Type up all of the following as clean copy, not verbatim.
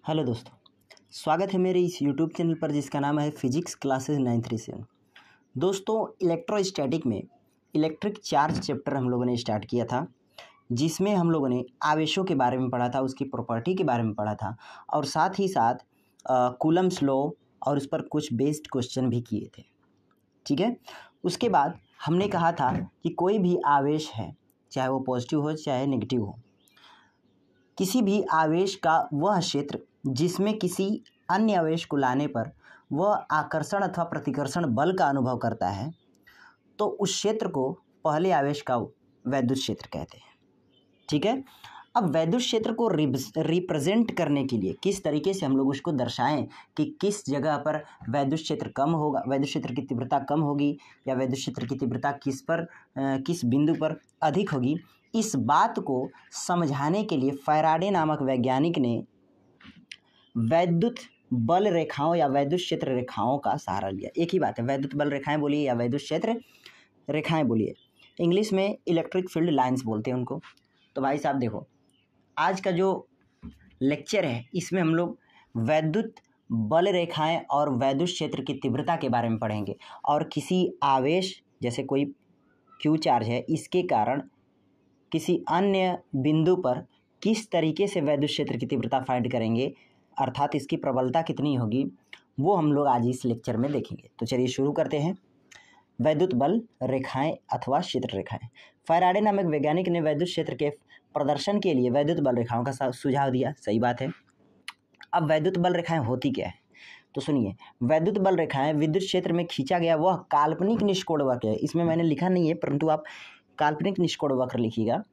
Hello दोस्तों, स्वागत है मेरे इस यूट्यूब चैनल पर जिसका नाम है फिजिक्स क्लासेस 937। दोस्तों, इलेक्ट्रोस्टैटिक में इलेक्ट्रिक चार्ज चैप्टर हम लोगों ने स्टार्ट किया था, जिसमें हम लोगों ने आवेशों के बारे में पढ़ा था, उसकी प्रॉपर्टी के बारे में पढ़ा था और साथ ही साथ कूलम्स लॉ और उस पर कुछ बेस्ड क्वेश्चन भी किए थे। ठीक है। उसके बाद हमने कहा था कि कोई भी आवेश है, चाहे वो पॉजिटिव हो चाहे नेगेटिव हो, किसी भी आवेश का वह क्षेत्र जिसमें किसी अन्य आवेश को लाने पर वह आकर्षण अथवा प्रतिकर्षण बल का अनुभव करता है, तो उस क्षेत्र को पहले आवेश का वैद्युत क्षेत्र कहते हैं। ठीक है। अब वैद्युत क्षेत्र को रिप्रेजेंट करने के लिए किस तरीके से हम लोग उसको दर्शाएं कि किस जगह पर वैद्युत क्षेत्र कम होगा, वैद्युत क्षेत्र की तीव्रता कम होगी या वैद्युत क्षेत्र की तीव्रता किस बिंदु पर अधिक होगी, इस बात को समझाने के लिए फैराडे नामक वैज्ञानिक ने वैद्युत बल रेखाओं या वैद्युत क्षेत्र रेखाओं का सहारा लिया। एक ही बात है, वैद्युत बल रेखाएं बोलिए या वैद्युत क्षेत्र रेखाएं बोलिए, इंग्लिश में इलेक्ट्रिक फील्ड लाइंस बोलते हैं उनको। तो भाई साहब देखो, आज का जो लेक्चर है इसमें हम लोग वैद्युत बल रेखाएं और वैद्युत क्षेत्र की तीव्रता के बारे में पढ़ेंगे और किसी आवेश जैसे कोई क्यू चार्ज है, इसके कारण किसी अन्य बिंदु पर किस तरीके से वैद्युत क्षेत्र की तीव्रता फाइंड करेंगे, अर्थात इसकी प्रबलता कितनी होगी, वो हम लोग आज इस लेक्चर में देखेंगे। तो चलिए शुरू करते हैं। वैद्युत बल रेखाएं अथवा क्षेत्र रेखाएं। फैराडे नामक वैज्ञानिक ने वैद्युत क्षेत्र के प्रदर्शन के लिए वैद्युत बल रेखाओं का सुझाव दिया। सही बात है। अब वैद्युत बल रेखाएं होती क्या है, तो सुनिए, वैद्युत बल रेखाएं विद्युत क्षेत्र में खींचा गया वह काल्पनिक निष्कोण वक्र है। इसमें मैंने लिखा नहीं है, परंतु आप काल्पनिक निष्कोण वक्र लिखिएगा।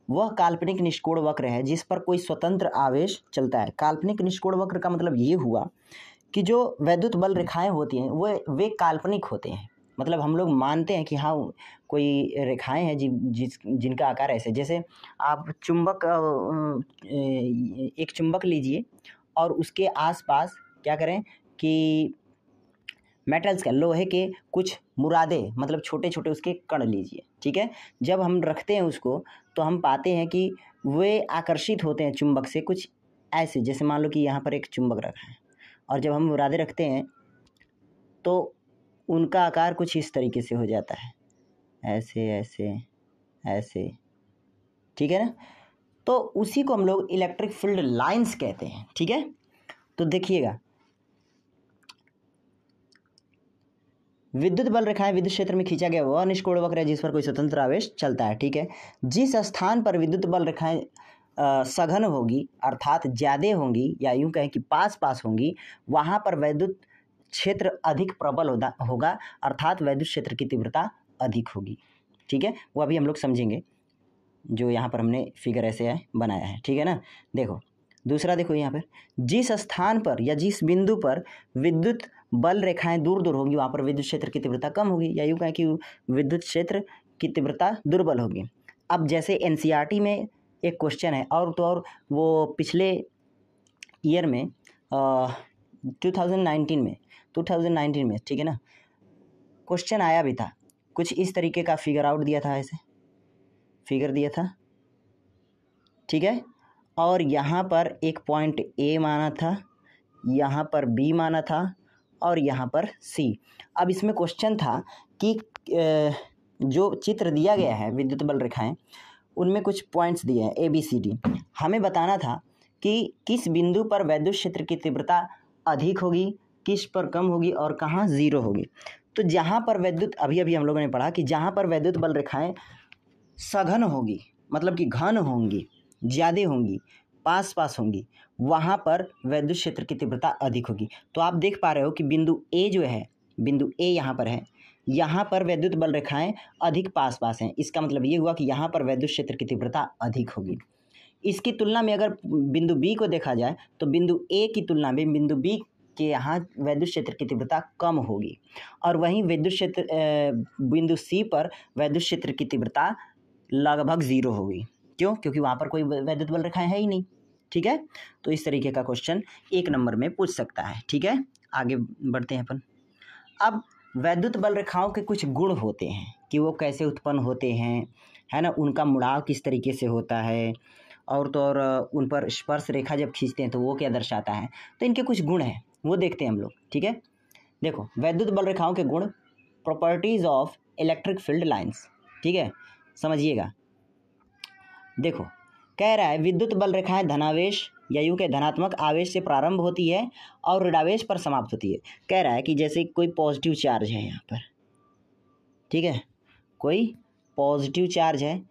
वह काल्पनिक निष्कोण वक्र है जिस पर कोई स्वतंत्र आवेश चलता है। काल्पनिक निष्कोण वक्र का मतलब ये हुआ कि जो वैद्युत बल रेखाएं होती हैं वे काल्पनिक होते हैं। मतलब हम लोग मानते हैं कि हाँ, कोई रेखाएं हैं जिनका आकार ऐसे, जैसे आप एक चुंबक लीजिए और उसके आसपास क्या करें कि मेटल्स का, लोहे के कुछ मुरादे, मतलब छोटे छोटे उसके कण लीजिए। ठीक है। जब हम रखते हैं उसको तो हम पाते हैं कि वे आकर्षित होते हैं चुंबक से, कुछ ऐसे, जैसे मान लो कि यहाँ पर एक चुंबक रखा है और जब हम मुरादे रखते हैं तो उनका आकार कुछ इस तरीके से हो जाता है, ऐसे ऐसे ऐसे। ठीक है ना। तो उसी को हम लोग इलेक्ट्रिक फील्ड लाइंस कहते हैं। ठीक है। तो देखिएगा, विद्युत बल रेखाएं विद्युत क्षेत्र में खींचा गया वह निष्कोण वक्र है जिस पर कोई स्वतंत्र आवेश चलता है। ठीक है। जिस स्थान पर विद्युत बल रेखाएं सघन होगी, अर्थात ज्यादा होंगी, या यूं कहें कि पास पास होंगी, वहां पर वैद्युत क्षेत्र अधिक प्रबल होगा, अर्थात वैद्युत क्षेत्र की तीव्रता अधिक होगी। ठीक है। वो अभी हम लोग समझेंगे, जो यहाँ पर हमने फिगर ऐसे है बनाया है। ठीक है ना। देखो दूसरा, देखो यहाँ पर जिस स्थान पर या जिस बिंदु पर विद्युत बल रेखाएं दूर दूर होंगी वहाँ पर विद्युत क्षेत्र की तीव्रता कम होगी, या यूँ कहें कि विद्युत क्षेत्र की तीव्रता दुर्बल होगी। अब जैसे एनसीईआरटी में एक क्वेश्चन है, और तो और वो पिछले ईयर में 2019 में, ठीक है ना, क्वेश्चन आया भी था, कुछ इस तरीके का फिगर आउट दिया था, ऐसे फिगर दिया था। ठीक है। और यहाँ पर एक पॉइंट ए माना था, यहाँ पर बी माना था और यहाँ पर सी। अब इसमें क्वेश्चन था कि जो चित्र दिया गया है विद्युत बल रेखाएं, उनमें कुछ पॉइंट्स दिए हैं ABCD। हमें बताना था कि किस बिंदु पर वैद्युत क्षेत्र की तीव्रता अधिक होगी, किस पर कम होगी और कहाँ जीरो होगी। तो जहाँ पर वैद्युत, अभी हम लोगों ने पढ़ा कि जहाँ पर वैद्युत बल रेखाएं सघन होगी, मतलब कि घन होंगी, ज़्यादा होंगी, पास पास होंगी, वहाँ पर वैद्युत क्षेत्र की तीव्रता अधिक होगी। तो आप देख पा रहे हो कि बिंदु ए जो है, बिंदु ए यहाँ पर है, यहाँ पर वैद्युत बल रेखाएं अधिक पास पास हैं। इसका मतलब ये हुआ कि यहाँ पर वैद्युत क्षेत्र की तीव्रता अधिक होगी। इसकी तुलना में अगर बिंदु बी को देखा जाए तो बिंदु ए की तुलना में बिंदु बी के यहाँ वैद्युत क्षेत्र की तीव्रता कम होगी, और वहीं बिंदु सी पर वैद्युत क्षेत्र की तीव्रता लगभग जीरो होगी। क्यों? क्योंकि वहाँ पर कोई वैद्युत बल रेखाएं है ही नहीं। ठीक है। तो इस तरीके का क्वेश्चन 1 नंबर में पूछ सकता है। ठीक है। आगे बढ़ते हैं अपन। अब वैद्युत बल रेखाओं के कुछ गुण होते हैं कि वो कैसे उत्पन्न होते हैं, है ना, उनका मुड़ाव किस तरीके से होता है, और तो और उन पर स्पर्श रेखा जब खींचते हैं तो वो क्या दर्शाता है। तो इनके कुछ गुण हैं वो देखते हैं हम लोग, ठीक है। देखो वैद्युत बल रेखाओं के गुण, properties of electric field lines, ठीक है, समझिएगा। देखो कह रहा है विद्युत बल रेखाएं धनावेश या यूं के धनात्मक आवेश से प्रारंभ होती है और ऋणावेश पर समाप्त होती है। कह रहा है कि जैसे कोई पॉजिटिव चार्ज है यहाँ पर, ठीक है, कोई पॉजिटिव चार्ज है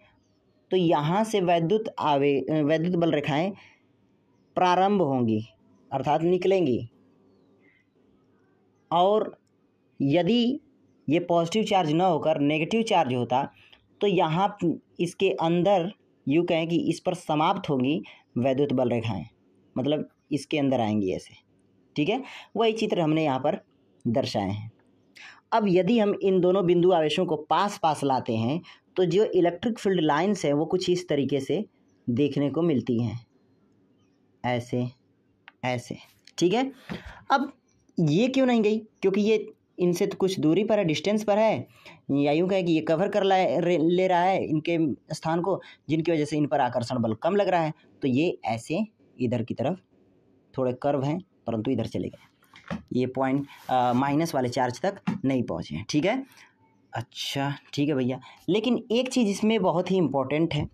तो यहाँ से वैद्युत बल रेखाएं प्रारंभ होंगी अर्थात निकलेंगी, और यदि ये पॉजिटिव चार्ज न होकर नेगेटिव चार्ज होता तो यहाँ इसके अंदर यूँ कहें कि इस पर समाप्त होंगी वैद्युत बल रेखाएं, मतलब इसके अंदर आएंगी ऐसे, ठीक है। वही चित्र हमने यहाँ पर दर्शाए हैं। अब यदि हम इन दोनों बिंदु आवेशों को पास पास लाते हैं तो जो इलेक्ट्रिक फील्ड लाइंस है वो कुछ इस तरीके से देखने को मिलती हैं, ऐसे ऐसे, ठीक है। अब ये क्यों नहीं गई, क्योंकि ये इनसे तो कुछ दूरी पर है, डिस्टेंस पर है, या यूँ कहें कि ये कवर कर ले रहा है इनके स्थान को, जिनकी वजह से इन पर आकर्षण बल कम लग रहा है। तो ये ऐसे इधर की तरफ थोड़े कर्व हैं परंतु इधर चले गए, ये पॉइंट माइनस वाले चार्ज तक नहीं पहुँचे हैं, ठीक है। अच्छा ठीक है भैया, लेकिन एक चीज़ इसमें बहुत ही इम्पोर्टेंट है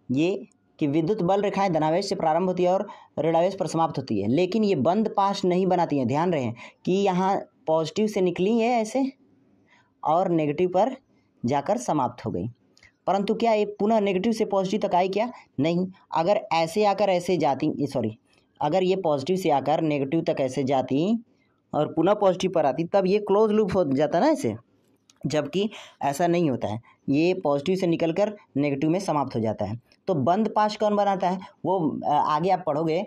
ये कि विद्युत बल रेखाएं धनावेश से प्रारंभ होती है और ऋणावेश पर समाप्त होती है, लेकिन ये बंद पाश नहीं बनाती हैं। ध्यान रहे कि यहाँ पॉजिटिव से निकली है ऐसे और नेगेटिव पर जाकर समाप्त हो गई, परंतु क्या ये पुनः नेगेटिव से पॉजिटिव तक आई क्या? नहीं। अगर ऐसे आकर ऐसे जाती, अगर ये पॉजिटिव से आकर नेगेटिव तक ऐसे जाती और पुनः पॉजिटिव पर आती तब ये क्लोज लूप हो जाता ना ऐसे, जबकि ऐसा नहीं होता है, ये पॉजिटिव से निकलकर नेगेटिव में समाप्त हो जाता है। तो बंद पाश कौन बनाता है? वो आगे आप पढ़ोगे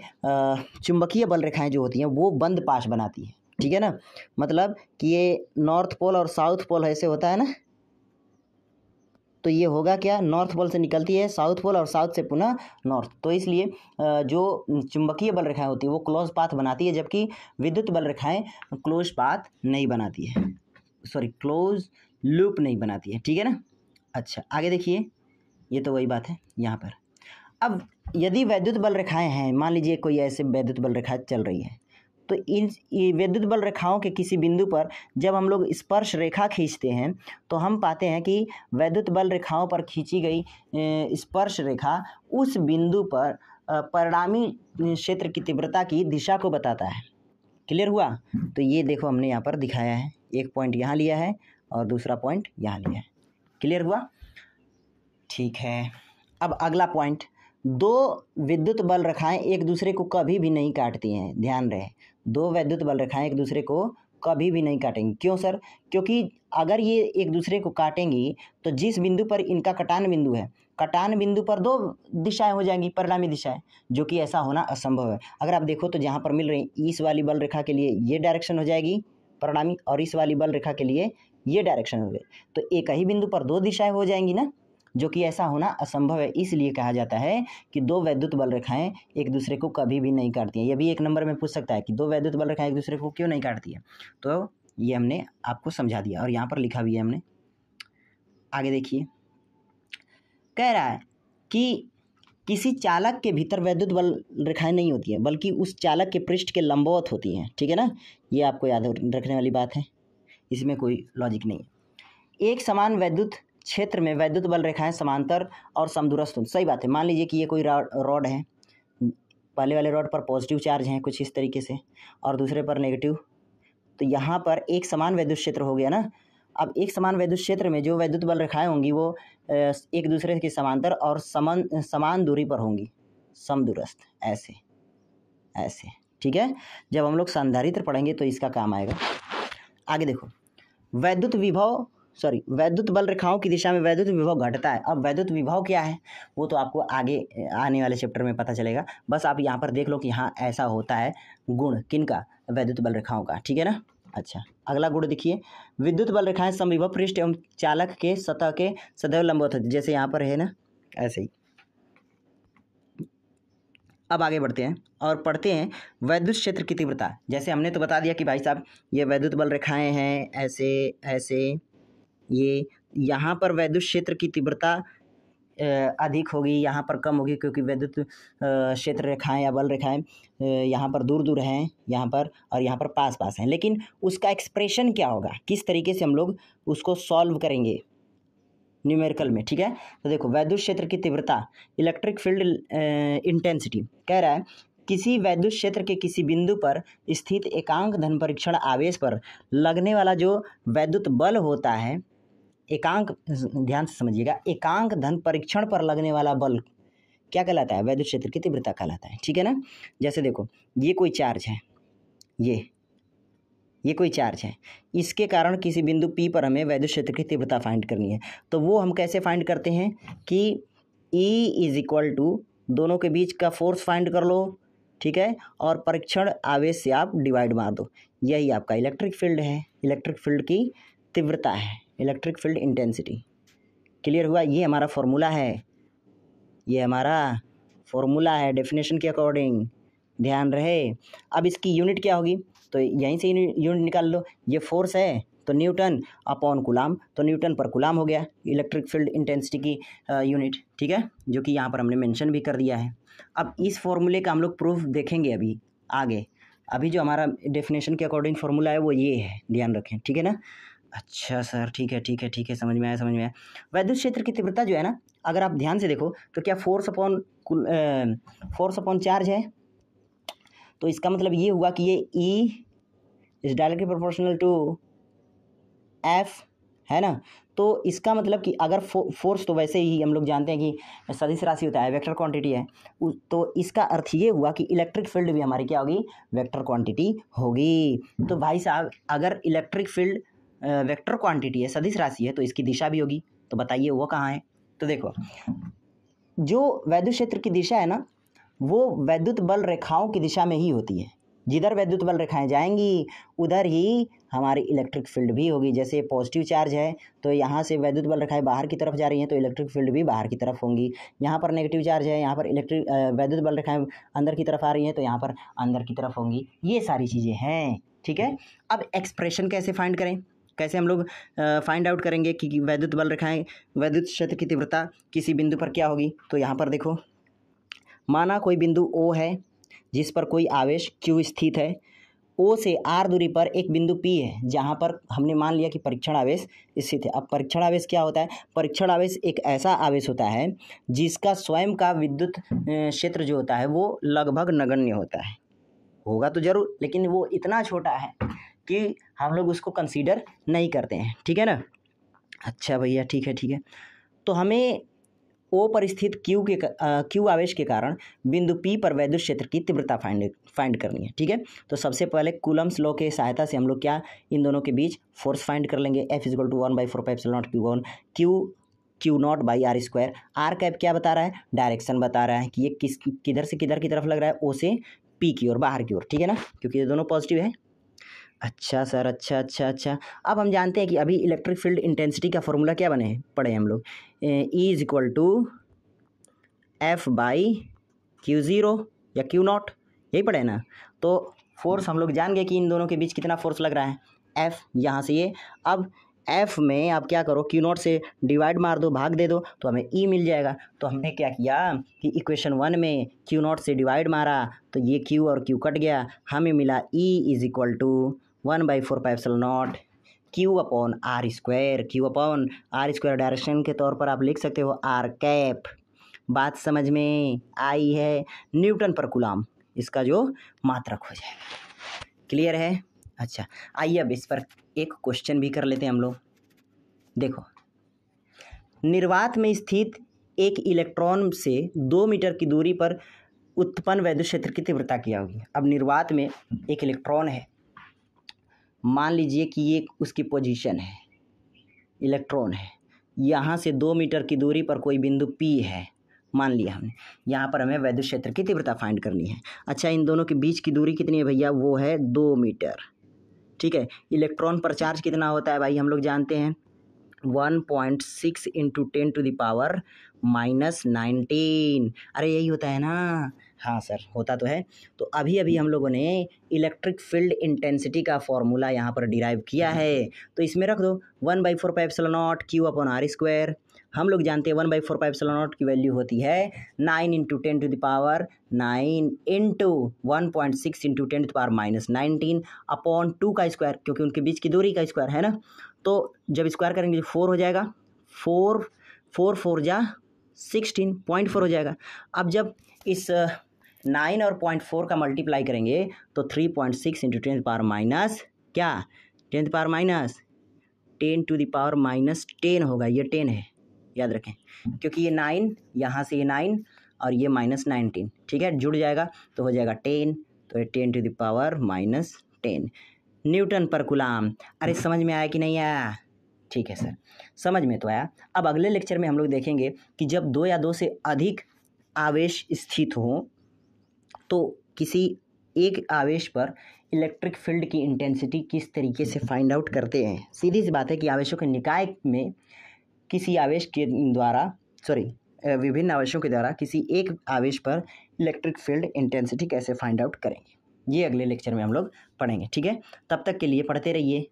चुंबकीय बल रेखाएं जो होती हैं वो बंद पाश बनाती है, ठीक है ना। मतलब कि ये नॉर्थ पोल और साउथ पोल ऐसे होता है ना, तो ये होगा क्या, नॉर्थ पोल से निकलती है साउथ पोल और साउथ से पुनः नॉर्थ, तो इसलिए जो चुंबकीय बल रेखाएं होती है वो क्लोज पाथ बनाती है, जबकि विद्युत बल रेखाएं क्लोज पाथ नहीं बनाती है, क्लोज लूप नहीं बनाती है, ठीक है ना। अच्छा आगे देखिए, ये तो वही बात है यहाँ पर। अब यदि वैद्युत बल रेखाएं हैं, मान लीजिए कोई ऐसे वैद्युत बल रेखा चल रही है, तो इन वैद्युत बल रेखाओं के किसी बिंदु पर जब हम लोग स्पर्श रेखा खींचते हैं तो हम पाते हैं कि वैद्युत बल रेखाओं पर खींची गई स्पर्श रेखा उस बिंदु पर परिणामी क्षेत्र की तीव्रता की दिशा को बताता है। क्लियर हुआ? तो ये देखो हमने यहाँ पर दिखाया है, एक पॉइंट यहाँ लिया है और दूसरा पॉइंट यहाँ लिया है। क्लियर हुआ? ठीक है। अब अगला पॉइंट, दो विद्युत बल रेखाएं एक दूसरे को कभी भी नहीं काटती हैं। ध्यान रहे, दो वैद्युत बल रेखाएं एक दूसरे को कभी भी नहीं काटेंगी। क्यों सर? क्योंकि अगर ये एक दूसरे को काटेंगी तो जिस बिंदु पर इनका कटान बिंदु है, कटान बिंदु पर दो दिशाएं हो जाएंगी, परिणामी दिशाएं, जो कि ऐसा होना असंभव है। अगर आप देखो तो जहाँ पर मिल रही इस वाली बल रेखा के लिए ये डायरेक्शन हो जाएगी परिणामी, और इस वाली बल रेखा के लिए ये डायरेक्शन हो गई, तो एक ही बिंदु पर दो दिशाएं हो जाएंगी ना, जो कि ऐसा होना असंभव है। इसलिए कहा जाता है कि दो वैद्युत बल रेखाएं एक दूसरे को कभी भी नहीं काटती हैं। ये भी एक नंबर में पूछ सकता है कि दो वैद्युत बल रेखाएं एक दूसरे को क्यों नहीं काटती है, तो ये हमने आपको समझा दिया और यहाँ पर लिखा भी है हमने। आगे देखिए, कह रहा है कि किसी चालक के भीतर वैद्युत बल रेखाएं नहीं होती हैं, बल्कि उस चालक के पृष्ठ के लंबवत होती हैं। ठीक है ना, ये आपको याद रखने वाली बात है, इसमें कोई लॉजिक नहीं है। एक समान वैद्युत क्षेत्र में वैद्युत बल रेखाएं समांतर और समदूरस्थ होती। सही बात है। मान लीजिए कि ये कोई रॉड है, पहले वाले रॉड पर पॉजिटिव चार्ज हैं कुछ इस तरीके से और दूसरे पर नेगेटिव, तो यहाँ पर एक समान वैद्युत क्षेत्र हो गया ना। अब एक समान वैद्युत क्षेत्र में जो वैद्युत बल रेखाएं होंगी वो एक दूसरे के समांतर और समान दूरी पर होंगी, समदूरस्थ, ऐसे ऐसे। ठीक है, जब हम लोग संधारित्र पढ़ेंगे तो इसका काम आएगा। आगे देखो, वैद्युत बल रेखाओं की दिशा में वैद्युत विभव घटता है। अब वैद्युत विभव क्या है वो तो आपको आगे आने वाले चैप्टर में पता चलेगा, बस आप यहाँ पर देख लो कि हाँ ऐसा होता है गुण किनका, वैद्युत बल रेखाओं का। ठीक है ना। अच्छा, अगला गुण देखिए, विद्युत बल रेखाएं समविभव पृष्ठ एवं चालक के सतह के सदैव लंबवत होती है, जैसे यहाँ पर है ना, ऐसे ही। अब आगे बढ़ते हैं और पढ़ते हैं वैद्युत क्षेत्र की तीव्रता। जैसे हमने तो बता दिया कि भाई साहब ये वैद्युत बल रेखाएं हैं ऐसे ऐसे, ये यहाँ पर वैद्युत क्षेत्र की तीव्रता अधिक होगी, यहाँ पर कम होगी, क्योंकि विद्युत क्षेत्र रेखाएं या बल रेखाएं यहाँ पर दूर दूर हैं, यहाँ पर और यहाँ पर पास पास हैं। लेकिन उसका एक्सप्रेशन क्या होगा, किस तरीके से हम लोग उसको सॉल्व करेंगे न्यूमेरिकल में, ठीक है। तो देखो, वैद्युत क्षेत्र की तीव्रता, इलेक्ट्रिक फील्ड इंटेंसिटी कह रहा है किसी वैद्युत क्षेत्र के किसी बिंदु पर स्थित एकांक धन परीक्षण आवेश पर लगने वाला जो वैद्युत बल होता है, एकांक, ध्यान से समझिएगा, एकांक धन परीक्षण पर लगने वाला बल क्या कहलाता है, वैद्युत क्षेत्र की तीव्रता कहलाता है, ठीक है ना। जैसे देखो, ये कोई चार्ज है, ये कोई चार्ज है, इसके कारण किसी बिंदु P पर हमें वैद्युत क्षेत्र की तीव्रता फाइंड करनी है। तो वो हम कैसे फाइंड करते हैं कि E इज इक्वल टू दोनों के बीच का फोर्स फाइंड कर लो, ठीक है, और परीक्षण आवेश से आप डिवाइड मार दो। यही आपका इलेक्ट्रिक फील्ड है, इलेक्ट्रिक फील्ड की तीव्रता है, इलेक्ट्रिक फील्ड इंटेंसिटी। क्लियर हुआ? ये हमारा फॉर्मूला है, ये हमारा फॉर्मूला है डेफिनेशन के अकॉर्डिंग, ध्यान रहे। अब इसकी यूनिट क्या होगी, तो यहीं से यूनिट निकाल लो। ये फोर्स है तो न्यूटन अपॉन कूलाम, तो न्यूटन पर कूलाम हो गया इलेक्ट्रिक फील्ड इंटेंसिटी की यूनिट, ठीक है, जो कि यहाँ पर हमने मेंशन भी कर दिया है। अब इस फॉर्मूले का हम लोग प्रूफ देखेंगे अभी आगे। अभी जो हमारा डेफिनेशन के अकॉर्डिंग फॉर्मूला है वो ये है, ध्यान रखें, ठीक है ना। अच्छा सर, ठीक है ठीक है ठीक है, समझ में आया समझ में आया। वैद्युत क्षेत्र की तीव्रता जो है ना, अगर आप ध्यान से देखो तो क्या फोर्स अपॉन चार्ज है, तो इसका मतलब ये हुआ कि ये E is directly proportional to F, है ना। तो इसका मतलब कि अगर फोर्स तो वैसे ही हम लोग जानते हैं कि सदिश राशि होता है, वेक्टर क्वांटिटी है, तो इसका अर्थ ये हुआ कि इलेक्ट्रिक फील्ड भी हमारी क्या होगी, वेक्टर क्वांटिटी होगी। तो भाई साहब, अगर इलेक्ट्रिक फील्ड वेक्टर क्वांटिटी है, सदिश राशि है, तो इसकी दिशा भी होगी। तो बताइए वो कहाँ है। तो देखो, जो वैद्युत क्षेत्र की दिशा है ना, वो वैद्युत बल रेखाओं की दिशा में ही होती है। जिधर वैद्युत बल रेखाएं जाएंगी उधर ही हमारी इलेक्ट्रिक फील्ड भी होगी। जैसे पॉजिटिव चार्ज है तो यहाँ से वैद्युत बल रेखाएं बाहर की तरफ जा रही हैं, तो इलेक्ट्रिक फील्ड भी बाहर की तरफ होंगी। यहाँ पर नेगेटिव चार्ज है, यहाँ पर वैद्युत बल रेखाएं अंदर की तरफ आ रही हैं, तो यहाँ पर अंदर की तरफ होंगी। ये सारी चीज़ें हैं, ठीक है। अब एक्सप्रेशन कैसे फाइंड करें, कैसे हम लोग फाइंड आउट करेंगे कि वैद्युत बल रेखाएं, वैद्युत क्षेत्र की तीव्रता किसी बिंदु पर क्या होगी। तो यहाँ पर देखो, माना कोई बिंदु O है जिस पर कोई आवेश Q स्थित है। O से R दूरी पर एक बिंदु P है जहाँ पर हमने मान लिया कि परीक्षण आवेश स्थित है। अब परीक्षण आवेश क्या होता है, परीक्षण आवेश एक ऐसा आवेश होता है जिसका स्वयं का विद्युत क्षेत्र जो होता है वो लगभग नगण्य होता है, होगा तो जरूर, लेकिन वो इतना छोटा है कि हम लोग उसको कंसीडर नहीं करते हैं, ठीक है ना। अच्छा भैया, ठीक है ठीक है। तो हमें O पर स्थित Q आवेश के कारण बिंदु P पर वैद्युत क्षेत्र की तीव्रता फाइंड करनी है, ठीक है। तो सबसे पहले कूलम्स लॉ के सहायता से हम लोग क्या, इन दोनों के बीच फोर्स फाइंड कर लेंगे। F equal to 1/4πε0 Q not by R square. R cap क्या बता रहा है, डायरेक्शन बता रहा है कि ये किधर से किधर की तरफ लग रहा है, O से P की ओर, बाहर की ओर, ठीक है ना, क्योंकि ये दोनों पॉजिटिव है। अच्छा सर, अच्छा अच्छा अच्छा। अब हम जानते हैं कि अभी इलेक्ट्रिक फील्ड इंटेंसिटी का फॉर्मूला क्या पढ़े हम लोग, E is equal to F by Q0 या Q0, यही पढ़े ना। तो फोर्स हम लोग जान गए कि इन दोनों के बीच कितना फोर्स लग रहा है, F, यहाँ से ये। अब F में आप क्या करो, Q0 से डिवाइड मार दो, भाग दे दो, तो हमें E मिल जाएगा। तो हमने क्या किया कि इक्वेशन 1 में Q0 से डिवाइड मारा तो ये Q और Q कट गया, हमें मिला E is equal to 1/4πε0 Q upon R square. Q upon R square direction के तौर पर आप लिख सकते हो R कैप। बात समझ में आई है, न्यूटन पर कूलाम इसका जो मात्रक हो जाएगा। क्लियर है? अच्छा, आइए अब इस पर एक क्वेश्चन भी कर लेते हैं हम लोग। देखो, निर्वात में स्थित एक इलेक्ट्रॉन से 2 मीटर की दूरी पर उत्पन्न वैद्युत क्षेत्र की तीव्रता क्या होगी। अब निर्वात में एक इलेक्ट्रॉन है, मान लीजिए कि ये उसकी पोजीशन है, इलेक्ट्रॉन है, यहाँ से 2 मीटर की दूरी पर कोई बिंदु P है, मान लिया हमने। यहाँ पर हमें वैद्युत क्षेत्र की तीव्रता फाइंड करनी है। अच्छा, इन दोनों के बीच की दूरी कितनी है भैया, वो है 2 मीटर, ठीक है। इलेक्ट्रॉन पर चार्ज कितना होता है भाई, हम लोग जानते हैं 1.6 × 10⁻⁻19। अरे यही होता है ना, हाँ सर होता तो है। तो अभी अभी हम लोगों ने इलेक्ट्रिक फील्ड इंटेंसिटी का फॉर्मूला यहाँ पर डिराइव किया है, तो इसमें रख दो 1/4πε0 Q अपॉन R स्क्वायर। हम लोग जानते हैं 1/4πε0 की वैल्यू होती है 9 × 10⁻9 इंटू 1.6 × 10⁻−19 अपॉन 2 का स्क्वायर, क्योंकि उनके बीच की दूरी का स्क्वायर है ना। तो जब स्क्वायर करेंगे 4 हो जाएगा, 4 4 जा 16.4 हो जाएगा। अब जब इस 9 और 0.4 का मल्टीप्लाई करेंगे तो 3.6 × 10⁻- क्या 10⁻10⁻10 होगा। ये 10 है, याद रखें, क्योंकि ये 9 यहाँ से ये 9 और ये -19, ठीक है, जुड़ जाएगा तो हो जाएगा 10, तो ये 10⁻10 न्यूटन पर कूलाम। अरे समझ में आया कि नहीं आया? ठीक है सर, समझ में तो आया। अब अगले लेक्चर में हम लोग देखेंगे कि जब 2 या 2 से अधिक आवेश स्थित हों तो किसी एक आवेश पर इलेक्ट्रिक फील्ड की इंटेंसिटी किस तरीके से फाइंड आउट करते हैं। सीधी सी बात है कि आवेशों के निकाय में किसी आवेश के द्वारा विभिन्न आवेशों के द्वारा किसी एक आवेश पर इलेक्ट्रिक फील्ड इंटेंसिटी कैसे फाइंड आउट करेंगे, ये अगले लेक्चर में हम लोग पढ़ेंगे। ठीक है, तब तक के लिए पढ़ते रहिए।